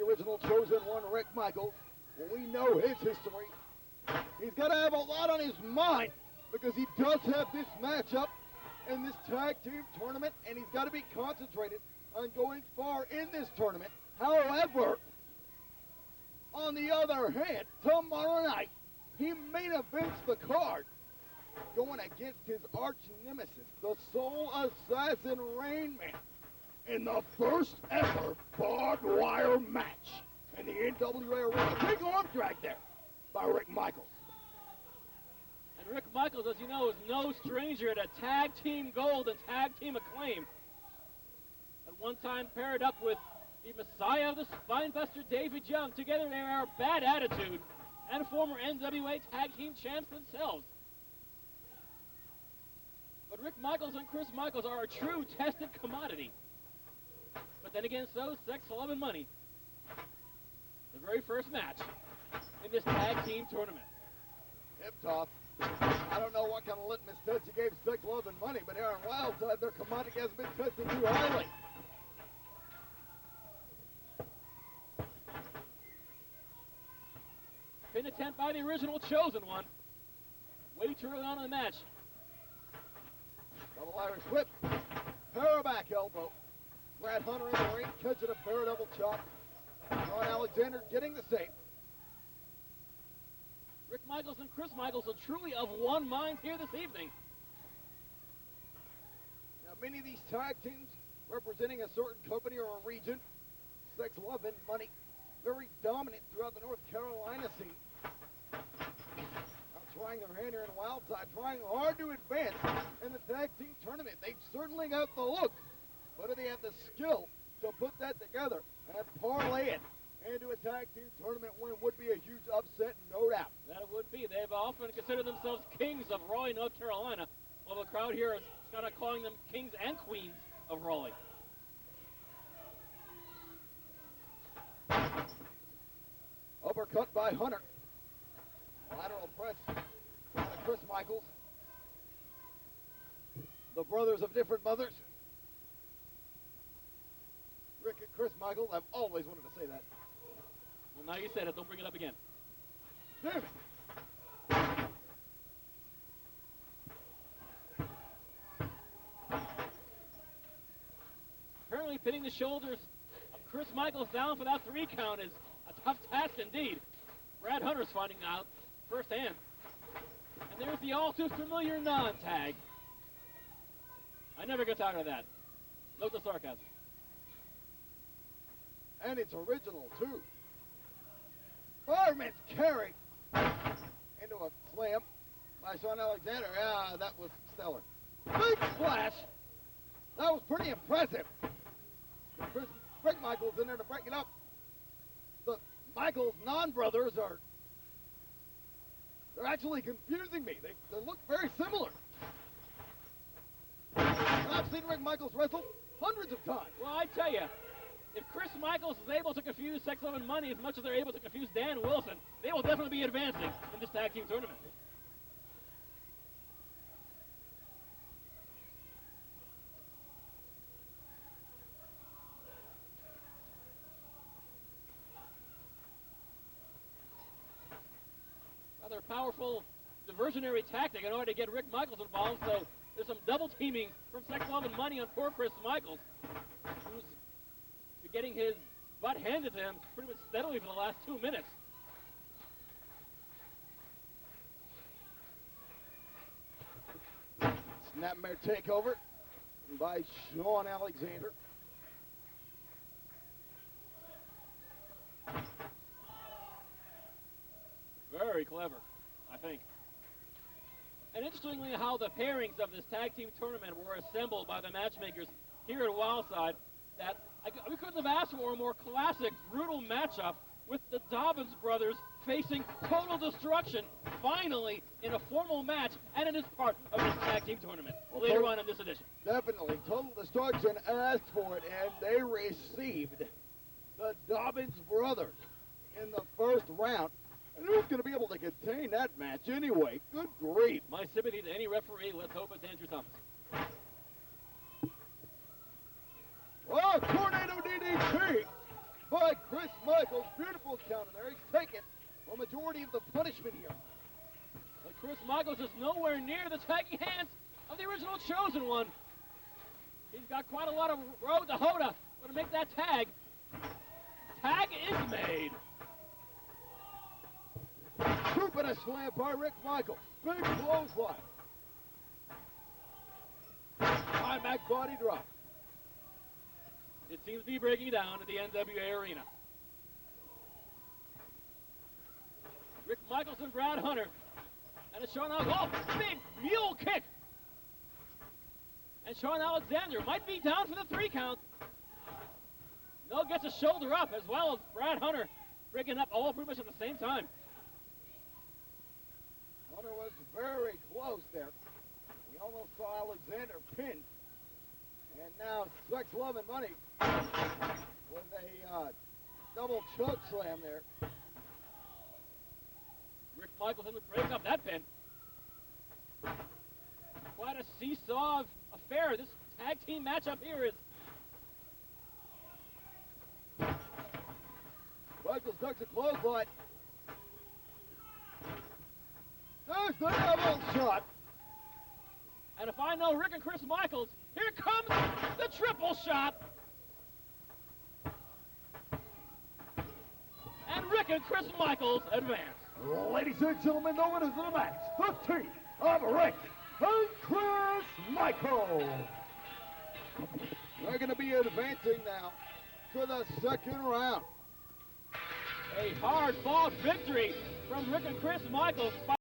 original chosen one, Rick Michaels. Well, we know his history. He's got to have a lot on his mind because he does have this matchup in this tag team tournament, and he's got to be concentrated on going far in this tournament. However, on the other hand, tomorrow night, he main events the card, going against his arch nemesis, the Soul Assassin Rain Man, in the first ever barbed wire match in the NWA arena. Big arm drag there by Rick Michaels. And Rick Michaels, as you know, is no stranger to tag team gold and tag team acclaim. At one time paired up with the Messiah of the Spinebuster, David Young. Together they are Bad Attitude and former NWA tag team champs themselves. But Rick Michaels and Chris Michaels are a true tested commodity. But then again, so Sex, Love, and Money. The very first match in this tag team tournament. Hip toss. I don't know what kind of litmus test you gave Sex, Love, and Money, but here on Wildside, their commodity hasn't been tested too highly. Pin attempt by the original chosen one. Way too early on in the match. Double Irish whip. Power back elbow. Brad Hunter in the ring, catching a pair double chop. Sean Alexander getting the save. Rick Michaels and Chris Michaels are truly of one mind here this evening. Now, many of these tag teams representing a certain company or a region, Sex, Love, and Money, very dominant throughout the North Carolina scene. Now trying their hand here in Wildside, trying hard to advance in the tag team tournament. They've certainly got the look, but do they have the skill to put that together and parlay it into a tag team tournament win? Would be a huge upset, no doubt. That would be. They've often considered themselves kings of Raleigh, North Carolina, while the crowd here is kind of calling them kings and queens of Raleigh. Uppercut by Hunter. Lateral press by Chris Michaels. The brothers of different mothers. Rick and Chris Michaels, I've always wanted to say that. Well, now you said it, don't bring it up again. Damn it. Apparently pinning the shoulders of Chris Michaels down for that 3 count is a tough task indeed. Brad Hunter's finding out firsthand. And there's the all too familiar non-tag. I never get tired of that. Note the sarcasm. And it's original, too. Fireman's carry into a slam by Sean Alexander. Yeah, that was stellar. Big splash. That was pretty impressive. Rick Michaels in there to break it up. The Michaels non-brothers they're actually confusing me. They look very similar. I've seen Rick Michaels wrestle hundreds of times. Well, I tell you, if Chris Michaels is able to confuse Sex, Love, and Money as much as they're able to confuse Dan Wilson, they will definitely be advancing in this tag team tournament. Rather powerful diversionary tactic in order to get Rick Michaels involved, so there's some double teaming from Sex, Love, and Money on poor Chris Michaels, who's getting his butt handed to him pretty much steadily for the last 2 minutes. Snapmare takeover by Sean Alexander. Very clever, I think. And interestingly, how the pairings of this tag team tournament were assembled by the matchmakers here at Wildside, that we couldn't have asked for a more classic, brutal matchup with the Dobbins brothers facing total destruction, finally, in a formal match, and it is part of this tag team tournament later on in this edition. Definitely. Total Destruction asked for it, and they received the Dobbins brothers in the first round. And who's going to be able to contain that match anyway? Good grief. My sympathy to any referee. Let's hope it's Andrew Thomas. Oh, tornado DDT by by Chris Michaels. Beautiful counter there. He's taken a majority of the punishment here. But Chris Michaels is nowhere near the tagging hands of the original Chosen One. He's got quite a lot of road to hoe to make that tag. Tag is made. Scooping a slam by Rick Michaels. Big clothesline. High back body drop. It seems to be breaking down at the NWA arena. Rick Michaels and Brad Hunter. And it's Sean Alexander. Oh, big mule kick. And Sean Alexander might be down for the 3 count. No, gets a shoulder up as well as Brad Hunter breaking up all pretty much at the same time. Hunter was very close there. We almost saw Alexander pinned. And now Sex, Love, and Money with a double choke slam there. Rick Michaels able to break up that pin. Quite a seesaw affair. This tag team matchup here is. Michaels ducks a clothesline. There's the double shot. And if I know Rick and Chris Michaels, here comes the triple shot. And Rick and Chris Michaels advance. Ladies and gentlemen, the winners of the match, the team of Rick and Chris Michaels. They're going to be advancing now to the second round. A hard-fought victory from Rick and Chris Michaels.